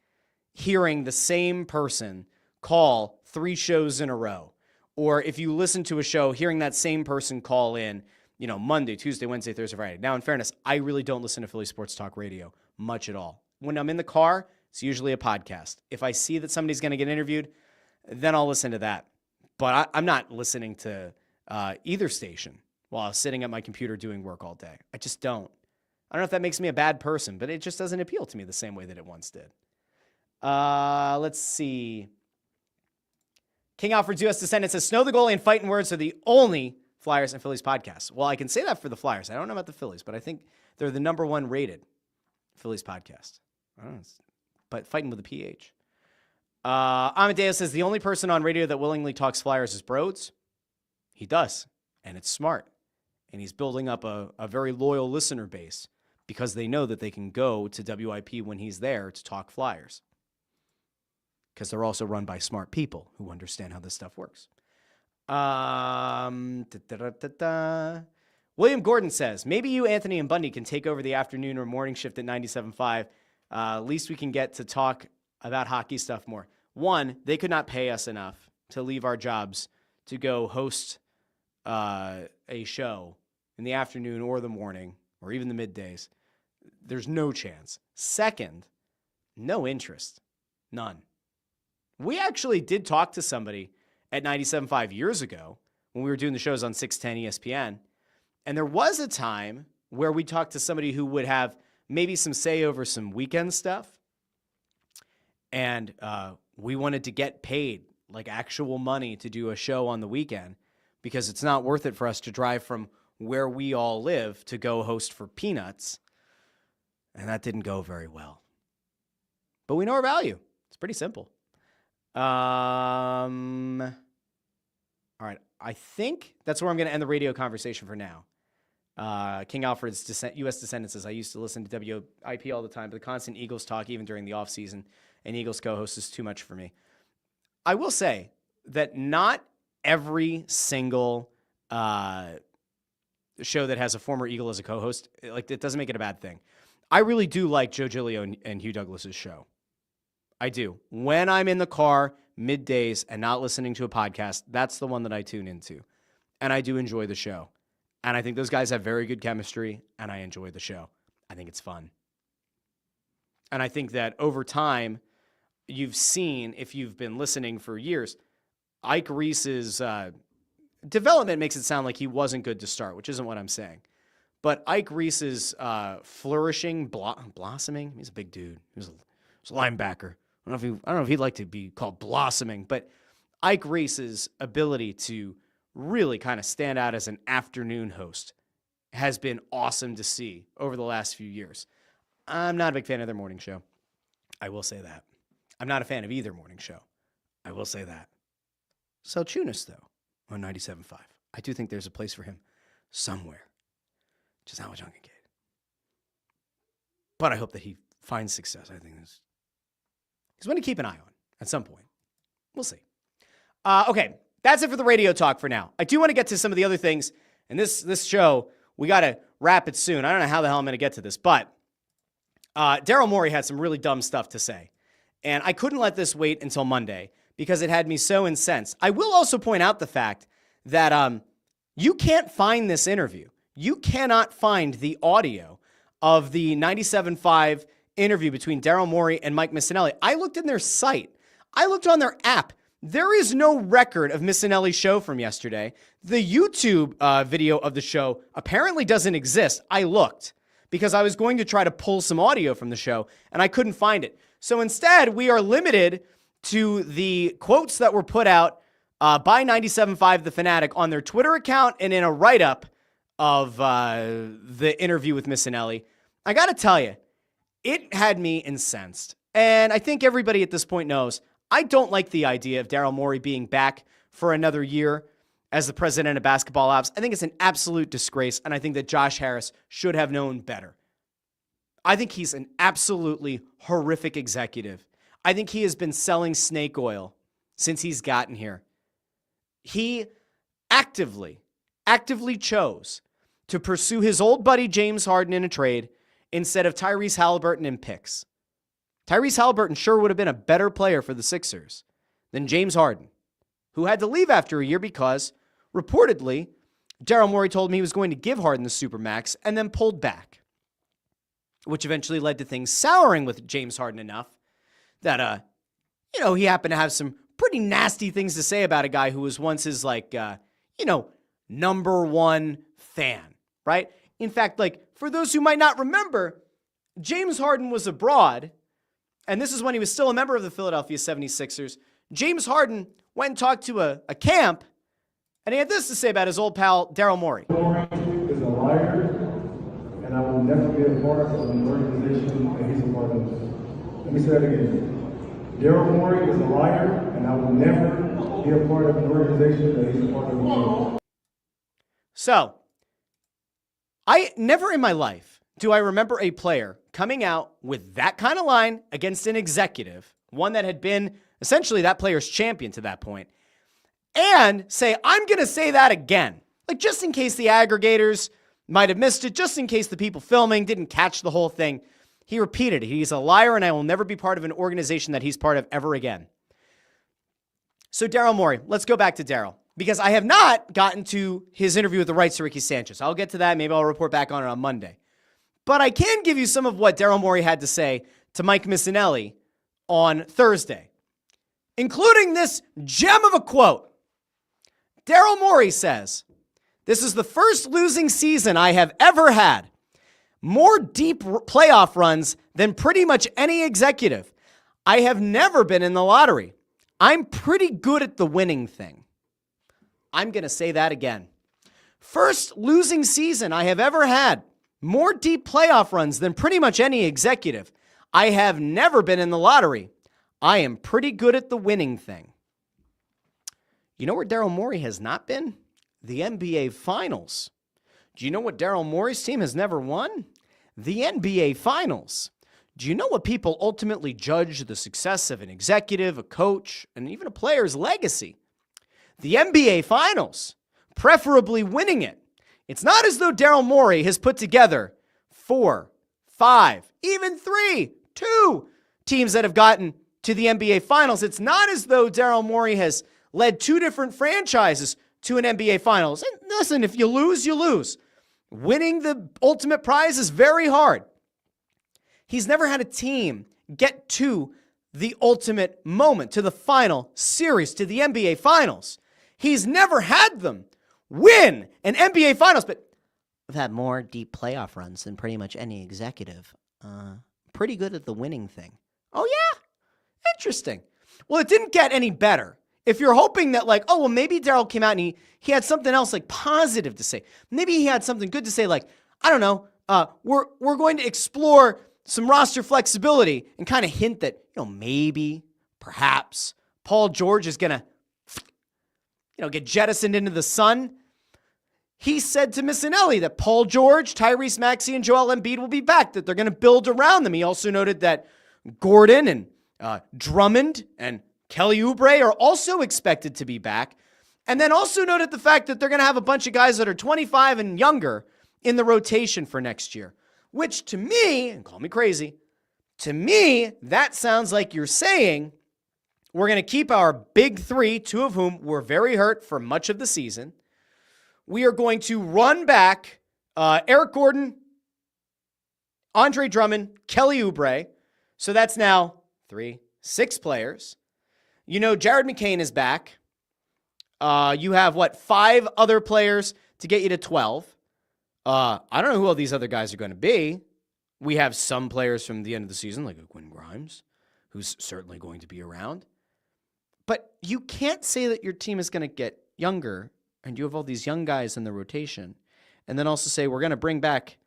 hearing the same person call 3 shows in a row. Or if you listen to a show, hearing that same person call in, Monday, Tuesday, Wednesday, Thursday, Friday. Now, in fairness, I really don't listen to Philly Sports Talk Radio much at all. When I'm in the car, it's usually a podcast. If I see that somebody's going to get interviewed, then I'll listen to that. But I'm not listening to either station while I'm sitting at my computer doing work all day. I just don't. I don't know if that makes me a bad person, but it just doesn't appeal to me the same way that it once did. Let's see. King Alfred's U.S. Descendant says, Snow the Goalie and Phightin Words are the only Flyers and Phillies podcasts. Well, I can say that for the Flyers. I don't know about the Phillies, but I think they're the number 1 rated Phillies podcast. I don't know, but Phightin with a PH. Amadeus says, the only person on radio that willingly talks Flyers is Broads. He does, and it's smart. And he's building up a very loyal listener base because they know that they can go to WIP when he's there to talk Flyers. Because they're also run by smart people who understand how this stuff works. William Gordon says, maybe you, Anthony, and Bundy can take over the afternoon or morning shift at 97.5. At least we can get to talk about hockey stuff more. One, they could not pay us enough to leave our jobs to go host a show in the afternoon or the morning or even the middays. There's no chance. Second, no interest. None. We actually did talk to somebody at 97.5 years ago when we were doing the shows on 610 ESPN. And there was a time where we talked to somebody who would have maybe some say over some weekend stuff. And we wanted to get paid actual money to do a show on the weekend because it's not worth it for us to drive from where we all live to go host for peanuts. And that didn't go very well. But we know our value. It's pretty simple. All right. I think that's where I'm going to end the radio conversation for now. King Alfred's U.S. Descendant says, I used to listen to WIP all the time, but the constant Eagles talk, even during the offseason, and Eagles co-host is too much for me. I will say that not every single show that has a former Eagle as a co-host, it doesn't make it a bad thing. I really do like Joe Giglio and Hugh Douglas's show. I do. When I'm in the car, middays, and not listening to a podcast, that's the one that I tune into. And I do enjoy the show. And I think those guys have very good chemistry, and I enjoy the show. I think it's fun. And I think that over time, you've seen, if you've been listening for years, Ike Reese's development makes it sound like he wasn't good to start, which isn't what I'm saying. But Ike Reese's flourishing, blossoming, he's a big dude. He was a linebacker. I don't know if he'd like to be called blossoming, but Ike Reese's ability to really kind of stand out as an afternoon host has been awesome to see over the last few years. I'm not a big fan of their morning show. I will say that. I'm not a fan of either morning show. I will say that. Selchunas, though, on 97.5. I do think there's a place for him somewhere. Just not with John Kincaid. But I hope that he finds success. I think he's one to keep an eye on at some point. We'll see. Okay, that's it for the radio talk for now. I do want to get to some of the other things, and this show, we got to wrap it soon. I don't know how the hell I'm going to get to this, but Daryl Morey had some really dumb stuff to say, and I couldn't let this wait until Monday because it had me so incensed. I will also point out the fact that you can't find this interview. You cannot find the audio of the 97.5 interview between Daryl Morey and Mike Missanelli. I looked in their site. I looked on their app. There is no record of Missanelli's show from yesterday. The YouTube video of the show apparently doesn't exist. I looked because I was going to try to pull some audio from the show, and I couldn't find it. So instead, we are limited to the quotes that were put out by 97.5 The Fanatic on their Twitter account and in a write-up of the interview with Missanelli. I got to tell you, it had me incensed. And I think everybody at this point knows I don't like the idea of Daryl Morey being back for another year as the president of basketball ops. I think it's an absolute disgrace, and I think that Josh Harris should have known better. I think he's an absolutely horrific executive. I think he has been selling snake oil since he's gotten here. He actively chose to pursue his old buddy James Harden in a trade instead of Tyrese Halliburton in picks. Tyrese Halliburton sure would have been a better player for the Sixers than James Harden, who had to leave after a year because, reportedly, Daryl Morey told him he was going to give Harden the Supermax and then pulled back, which eventually led to things souring with James Harden enough that, he happened to have some pretty nasty things to say about a guy who was once his, number one fan, right? In fact, for those who might not remember, James Harden was abroad, and this is when he was still a member of the Philadelphia 76ers. James Harden went and talked to a camp, and he had this to say about his old pal, Daryl Morey. Morey is a liar, and I will never be a part of an organization that he's a part of. Let me say that again. Daryl Morey is a liar, and I will never be a part of an organization that he's a part of. So, I never in my life do I remember a player coming out with that kind of line against an executive, one that had been essentially that player's champion to that point, and say, I'm going to say that again. Just in case the aggregators might have missed it, just in case the people filming didn't catch the whole thing. He repeated it. He's a liar, and I will never be part of an organization that he's part of ever again. So Daryl Morey, let's go back to Daryl, because I have not gotten to his interview with the rights to Ricky Sanchez. I'll get to that. Maybe I'll report back on it on Monday. But I can give you some of what Daryl Morey had to say to Mike Missanelli on Thursday, including this gem of a quote. Daryl Morey says, "This is the first losing season I have ever had. More deep playoff runs than pretty much any executive. I have never been in the lottery. I'm pretty good at the winning thing." I'm going to say that again. First losing season I have ever had. More deep playoff runs than pretty much any executive. I have never been in the lottery. I am pretty good at the winning thing. You know where Daryl Morey has not been? The NBA Finals. Do you know what Daryl Morey's team has never won? The NBA Finals. Do you know what people ultimately judge the success of an executive, a coach, and even a player's legacy? The NBA Finals, preferably winning it. It's not as though Daryl Morey has put together 4, 5, even 3, 2 teams that have gotten to the NBA Finals. It's not as though Daryl Morey has led 2 different franchises to an NBA Finals. And listen, if you lose, you lose. Winning the ultimate prize is very hard. He's never had a team get to the ultimate moment, to the final series, to the NBA Finals. He's never had them win an NBA Finals, but I've had more deep playoff runs than pretty much any executive. Pretty good at the winning thing. Oh, yeah? Interesting. Well, it didn't get any better. If you're hoping that maybe Daryl came out and he had something else positive to say. Maybe he had something good to say I don't know, we're going to explore some roster flexibility and kind of hint that, maybe, perhaps, Paul George is going to, get jettisoned into the sun. He said to Missanelli that Paul George, Tyrese Maxey, and Joel Embiid will be back, that they're going to build around them. He also noted that Gordon and Drummond and Kelly Oubre are also expected to be back. And then also noted the fact that they're going to have a bunch of guys that are 25 and younger in the rotation for next year, which to me, and call me crazy, to me, that sounds like you're saying we're going to keep our big three, two of whom were very hurt for much of the season. We are going to run back Eric Gordon, Andre Drummond, Kelly Oubre. So that's now 6 players. You know, Jared McCain is back. You have, 5 other players to get you to 12. I don't know who all these other guys are going to be. We have some players from the end of the season, like a Quinn Grimes, who's certainly going to be around. But you can't say that your team is going to get younger, and you have all these young guys in the rotation, and then also say we're going to bring back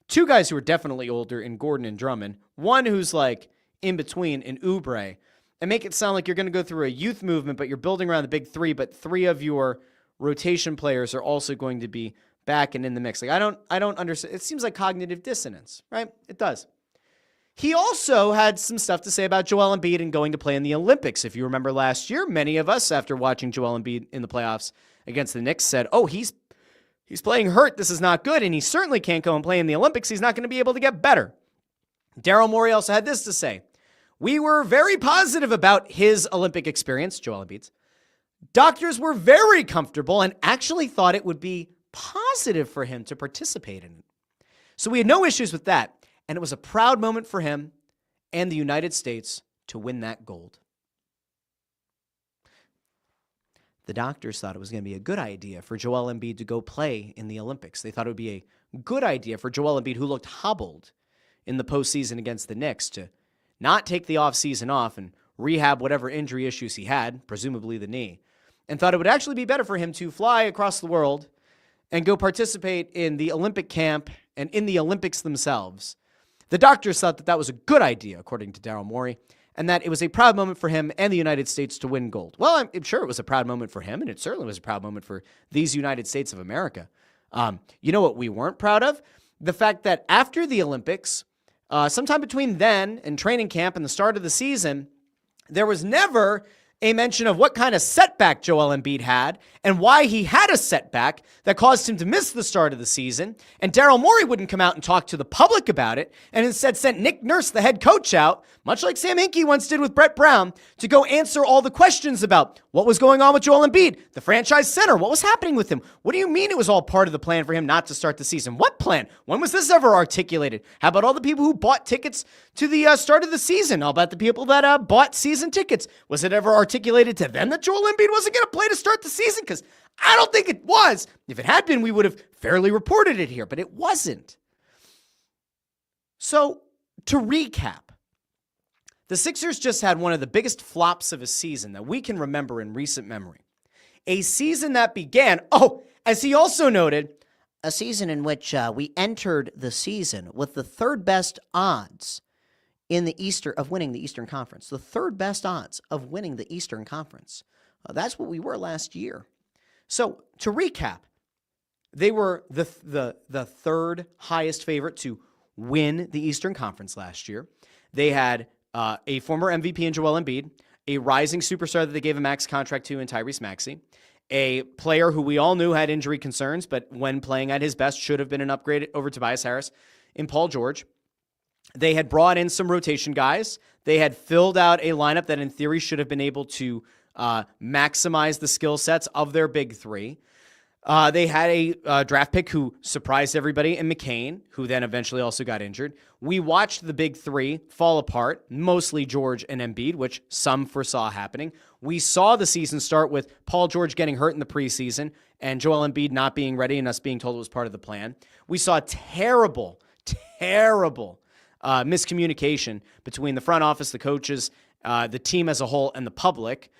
2 guys who are definitely older in Gordon and Drummond, one who's like in between in Oubre, and make it sound like you're going to go through a youth movement, but you're building around the big 3, but 3 of your rotation players are also going to be back and in the mix. Like I don't understand. It seems like cognitive dissonance, right? It does. He also had some stuff to say about Joel Embiid and going to play in the Olympics. If you remember last year, many of us, after watching Joel Embiid in the playoffs against the Knicks, said, oh, he's playing hurt. This is not good. And he certainly can't go and play in the Olympics. He's not going to be able to get better. Daryl Morey also had this to say. We were very positive about his Olympic experience, Joel Embiid's. Doctors were very comfortable and actually thought it would be positive for him to participate in it. So we had no issues with that. And it was a proud moment for him and the United States to win that gold. The doctors thought it was going to be a good idea for Joel Embiid to go play in the Olympics. They thought it would be a good idea for Joel Embiid, who looked hobbled in the postseason against the Knicks, to not take the offseason off and rehab whatever injury issues he had, presumably the knee, and thought it would actually be better for him to fly across the world and go participate in the Olympic camp and in the Olympics themselves. The doctors thought that that was a good idea, according to Daryl Morey, and that it was a proud moment for him and the United States to win gold. Well, I'm sure it was a proud moment for him, and it certainly was a proud moment for these United States of America. You know what we weren't proud of? The fact that after the Olympics, sometime between then and training camp and the start of the season, there was never a mention of what kind of setback Joel Embiid had and why he had a setback that caused him to miss the start of the season. And Daryl Morey wouldn't come out and talk to the public about it, and instead sent Nick Nurse, the head coach, out, much like Sam Hinkie once did with Brett Brown, to go answer all the questions about what was going on with Joel Embiid, the franchise center, what was happening with him. What do you mean it was all part of the plan for him not to start the season? What plan? When was this ever articulated? How about all the people who bought tickets to the start of the season? How about the people that bought season tickets? Was it ever articulated to them that Joel Embiid wasn't going to play to start the season? Because I don't think it was. If it had been, we would have fairly reported it here, but it wasn't. So, to recap, the Sixers just had one of the biggest flops of a season that we can remember in recent memory. A season that began, as he also noted, a season in which we entered the season with the third best odds in the of winning the Eastern Conference. The third best odds of winning the Eastern Conference. That's what we were last year. So, to recap, they were the third highest favorite to win the Eastern Conference last year. They had a former MVP in Joel Embiid, a rising superstar that they gave a max contract to in Tyrese Maxey, a player who we all knew had injury concerns, but when playing at his best should have been an upgrade over Tobias Harris, in Paul George. They had brought in some rotation guys. They had filled out a lineup that in theory should have been able to maximize the skill sets of their big 3. They had a draft pick who surprised everybody in McCain, who then eventually also got injured. We watched the big 3 fall apart, mostly George and Embiid, which some foresaw happening. We saw the season start with Paul George getting hurt in the preseason and Joel Embiid not being ready and us being told it was part of the plan. We saw terrible miscommunication between the front office, the coaches, the team as a whole, and the public.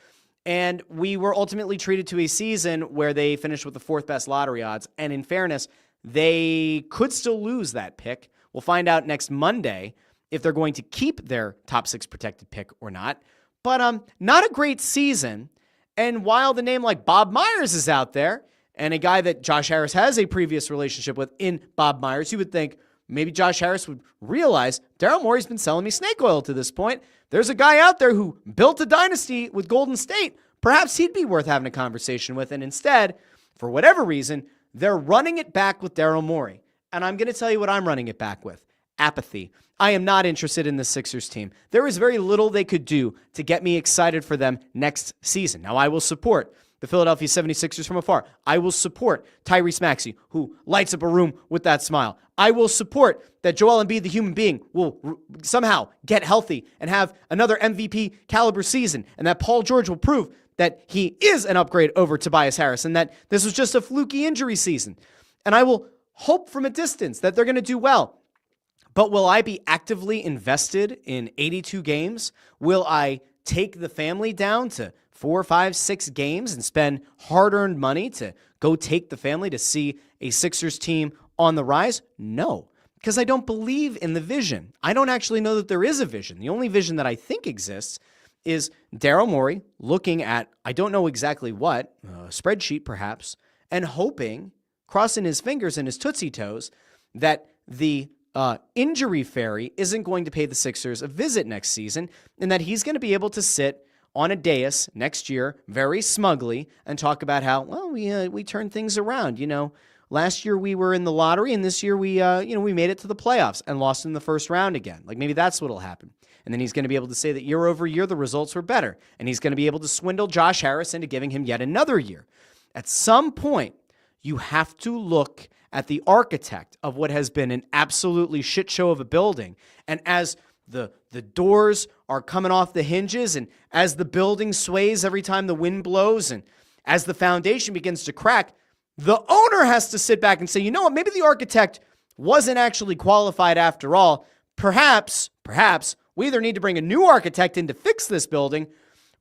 And we were ultimately treated to a season where they finished with the 4th best lottery odds. And in fairness, they could still lose that pick. We'll find out next Monday if they're going to keep their top 6 protected pick or not. But not a great season. And while the name like Bob Myers is out there, and a guy that Josh Harris has a previous relationship with in Bob Myers, you would think maybe Josh Harris would realize Daryl Morey's been selling me snake oil to this point. There's a guy out there who built a dynasty with Golden State. Perhaps he'd be worth having a conversation with. And instead, for whatever reason, they're running it back with Daryl Morey. And I'm going to tell you what I'm running it back with. Apathy. I am not interested in the Sixers team. There is very little they could do to get me excited for them next season. Now, I will support the Philadelphia 76ers from afar. I will support Tyrese Maxey, who lights up a room with that smile. I will support that Joel Embiid, the human being, will somehow get healthy and have another MVP caliber season, and that Paul George will prove that he is an upgrade over Tobias Harris and that this was just a fluky injury season. And I will hope from a distance that they're going to do well. But will I be actively invested in 82 games? Will I take the family down to 4, 5, 6 games and spend hard-earned money to go take the family to see a Sixers team on the rise? No, because I don't believe in the vision. I don't actually know that there is a vision. The only vision that I think exists is Daryl Morey looking at, I don't know exactly what, a spreadsheet perhaps, and hoping, crossing his fingers and his tootsie toes, that the injury fairy isn't going to pay the Sixers a visit next season, and that he's going to be able to sit on a dais next year very smugly and talk about how, well, we turned things around. You know, last year we were in the lottery, and this year we made it to the playoffs and lost in the first round again. Like, maybe that's what'll happen. And then he's going to be able to say that year over year the results were better, and he's going to be able to swindle Josh Harris into giving him yet another year. At some point, you have to look at the architect of what has been an absolutely shit show of a building. And as the doors are coming off the hinges, and as the building sways every time the wind blows, and as the foundation begins to crack, the owner has to sit back and say, you know what, maybe the architect wasn't actually qualified after all. Perhaps we either need to bring a new architect in to fix this building,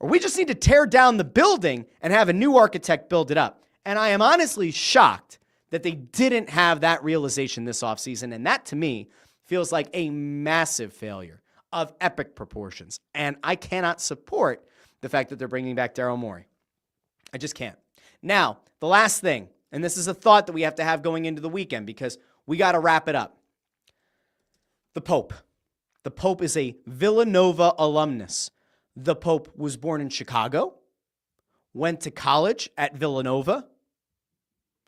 or we just need to tear down the building and have a new architect build it up. And I am honestly shocked that they didn't have that realization this offseason. And that, to me, feels like a massive failure of epic proportions. And I cannot support the fact that they're bringing back Daryl Morey. I just can't. Now, the last thing, and this is a thought that we have to have going into the weekend because we got to wrap it up. The Pope. The Pope is a Villanova alumnus. The Pope was born in Chicago, went to college at Villanova,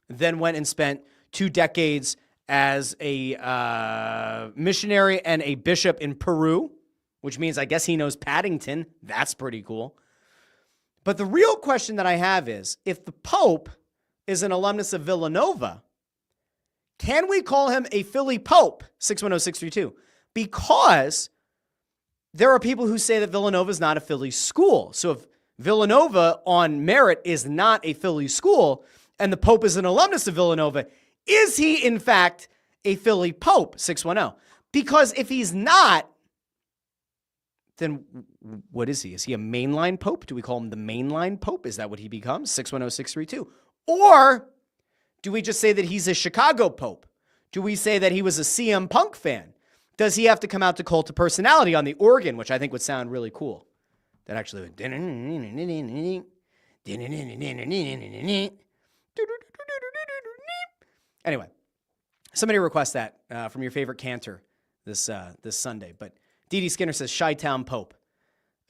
then went and spent 2 decades as a missionary and a bishop in Peru, which means I guess he knows Paddington. That's pretty cool. But the real question that I have is, if the Pope is an alumnus of Villanova, can we call him a Philly Pope? 610-632. Because there are people who say that Villanova is not a Philly school. So if Villanova on merit is not a Philly school, and the Pope is an alumnus of Villanova, is he in fact a Philly Pope? 610. Because if he's not, then what is he? Is he a mainline Pope? Do we call him the mainline Pope? Is that what he becomes? 610-632. Or do we just say that he's a Chicago Pope? Do we say that he was a CM Punk fan? Does he have to come out to Cult of Personality on the organ, which I think would sound really cool? That actually would. Anyway, somebody request that from your favorite cantor this Sunday. But Dee Skinner says Chi-Town Pope.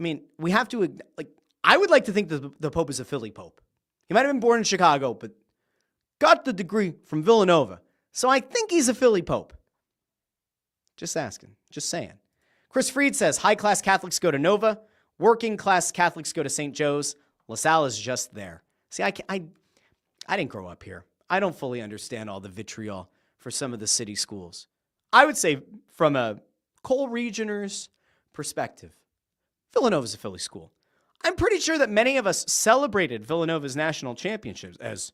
I mean, we have to, I would like to think that the Pope is a Philly Pope. He might have been born in Chicago, but got the degree from Villanova. So I think he's a Philly Pope. Just asking. Just saying. Chris Freed says, high-class Catholics go to Nova. Working-class Catholics go to St. Joe's. LaSalle is just there. See, I didn't grow up here. I don't fully understand all the vitriol for some of the city schools. I would say from a coal regioner's perspective, Villanova's a Philly school. I'm pretty sure that many of us celebrated Villanova's national championships as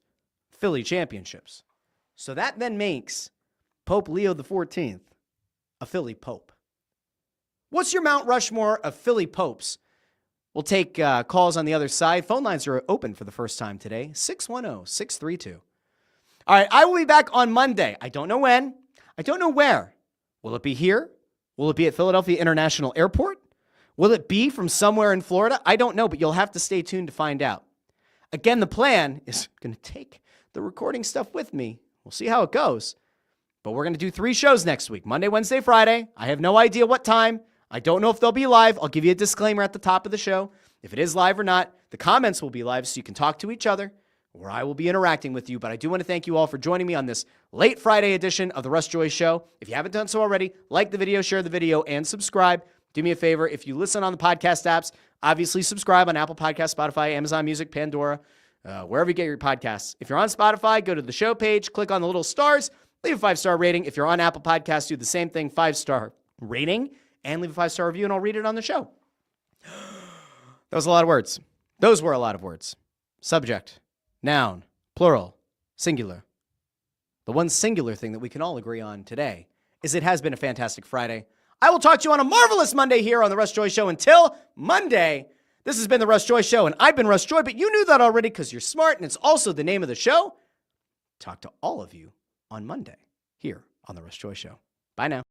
Philly championships. So that then makes Pope Leo XIV a Philly Pope. What's your Mount Rushmore of Philly Popes? We'll take calls on the other side. Phone lines are open for the first time today. 610-632. All right, I will be back on Monday. I don't know when. I don't know where. Will it be here? Will it be at Philadelphia International Airport? Will it be from somewhere in Florida? I don't know, but you'll have to stay tuned to find out. Again, the plan is going to take the recording stuff with me. We'll see how it goes. But we're going to do 3 shows next week, Monday, Wednesday, Friday. I have no idea what time. I don't know if they'll be live. I'll give you a disclaimer at the top of the show. If it is live or not, the comments will be live so you can talk to each other, or I will be interacting with you. But I do want to thank you all for joining me on this late Friday edition of the Russ Joy Show. If you haven't done so already, like the video, share the video, and subscribe. Do me a favor. If you listen on the podcast apps, obviously subscribe on Apple Podcasts, Spotify, Amazon Music, Pandora, wherever you get your podcasts. If you're on Spotify, go to the show page, click on the little stars, leave a 5-star rating. If you're on Apple Podcasts, do the same thing, 5-star rating, and leave a 5-star review, and I'll read it on the show. That was a lot of words. Those were a lot of words. Subject, noun, plural, singular. The one singular thing that we can all agree on today is it has been a fantastic Friday. I will talk to you on a marvelous Monday here on the Russ Joy Show. Until Monday, this has been the Russ Joy Show, and I've been Russ Joy, but you knew that already because you're smart, and it's also the name of the show. Talk to all of you on Monday here on the Russ Joy Show. Bye now.